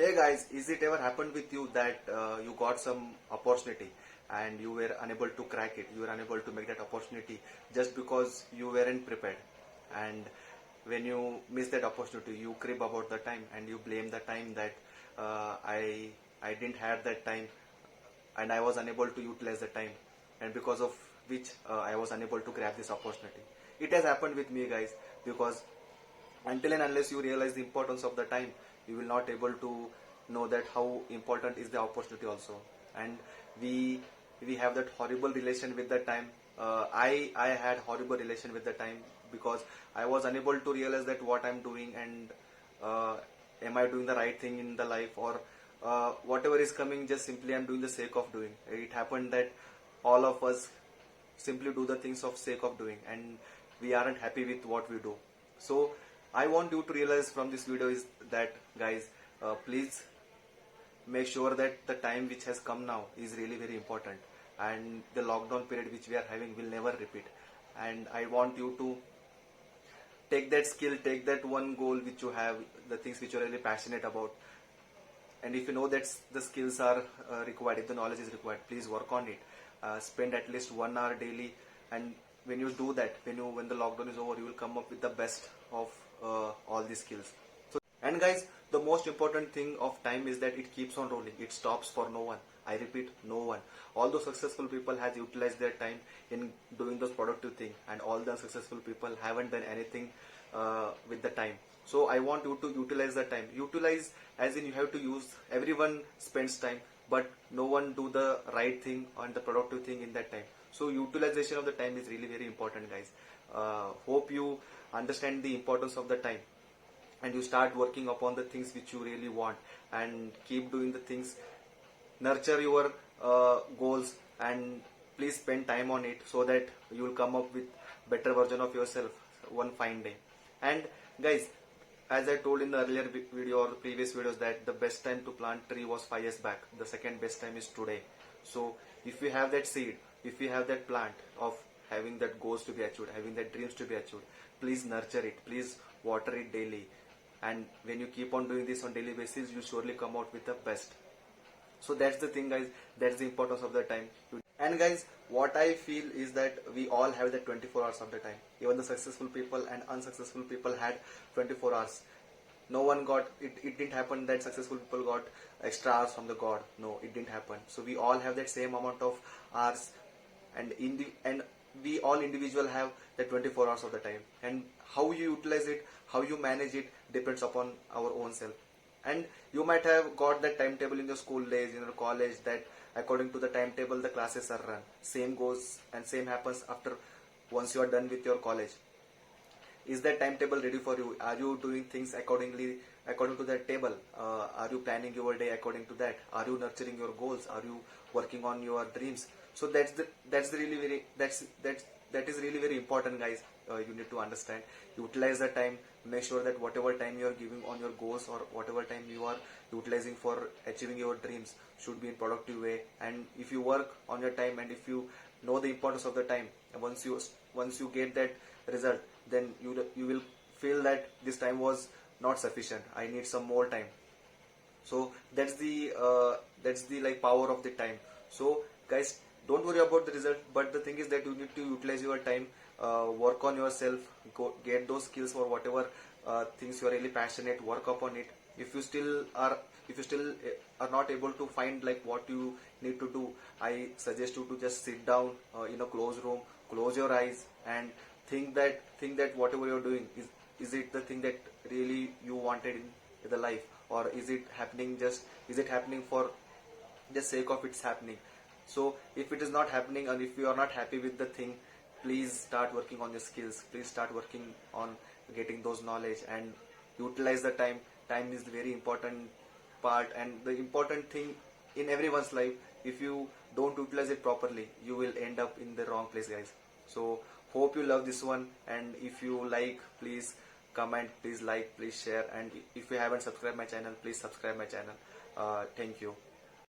Hey guys, is it ever happened with you that you got some opportunity and you were unable to crack it? You were unable to make that opportunity just because you weren't prepared. And when you miss that opportunity, you crib about the time and you blame the time that I didn't have that time and I was unable to utilize the time, and because of which I was unable to grab this opportunity. It has happened with me, guys, because until and unless you realize the importance of the time, you will not able to know that how important is the opportunity also. And we we have that horrible relation with the time. I had horrible relation with the time because I was unable to realize that what I'm doing, and uh, am I doing the right thing in the life, or whatever is coming, just simply I'm doing the sake of doing. It happened that all of us simply do the things of sake of doing, and we aren't happy with what we do. So I want you to realize from this video is that, guys, please make sure that the time which has come now is really very important, and the lockdown period which we are having will never repeat. And I want you to take that skill, take that one goal which you have, the things which you're really passionate about, and if you know that the skills are required, if the knowledge is required, please work on it. Spend at least 1 hour daily, and when you do that, when the lockdown is over, you will come up with the best of all these skills. So, and guys, the most important thing of time is that it keeps on rolling. It stops for no one. I repeat, no one. All those successful people has utilized their time in doing those productive things, and all the unsuccessful people haven't done anything with the time. So I want you to utilize the time. Utilize as in you have to use. Everyone spends time, but no one do the right thing and the productive thing in that time. So utilization of the time is really very important, guys. Hope you understand the importance of the time, and you start working upon the things which you really want, and keep doing the things. Nurture your goals, and please spend time on it so that you will come up with better version of yourself one fine day. And guys, as I told in the earlier video or previous videos, that the best time to plant tree was 5 years back. The second best time is today. So if you have that seed, if you have that plant of having that goals to be achieved, having that dreams to be achieved, please nurture it, please water it daily. And when you keep on doing this on daily basis, you surely come out with the best. So that's the thing, guys. That's the importance of the time. And guys, what I feel is that we all have the 24 hours of the time. Even the successful people and unsuccessful people had 24 hours. No one got it. It didn't happen that successful people got extra hours from the God. No, it didn't happen. So we all have that same amount of hours, and we all individual have the 24 hours of the time. And how you utilize it, how you manage it, depends upon our own self. And you might have got that timetable in your school days, in your college, that according to the timetable the classes are run. Same goes and same happens after once you are done with your college. Is that timetable ready for you? Are you doing things according to that table? Are you planning your day according to that? Are you nurturing your goals? Are you working on your dreams? So that's the really very that is really very important, guys. You need to understand, utilize the time. Make sure that whatever time you are giving on your goals, or whatever time you are utilizing for achieving your dreams, should be in productive way. And if you work on your time, and if you know the importance of the time, once you get that result, then you will feel that this time was not sufficient. I need some more time. So that's the like power of the time. So guys, don't worry about the result, but the thing is that you need to utilize your time, work on yourself, get those skills for whatever things you are really passionate, work upon it. If you still are not able to find like what you need to do, I suggest you to just sit down in a closed room, close your eyes, and think that whatever you're doing, is it the thing that really you wanted in the life, or is it happening for just sake of it's happening. So if it is not happening, and if you are not happy with the thing, please start working on your skills, please start working on getting those knowledge, and utilize the time. Time is the very important part, and the important thing in everyone's life. If you don't utilize it properly, you will end up in the wrong place, guys. So hope you love this one, and if you like, please comment, please like, please share, and if you haven't subscribed my channel, please subscribe my channel. Thank you.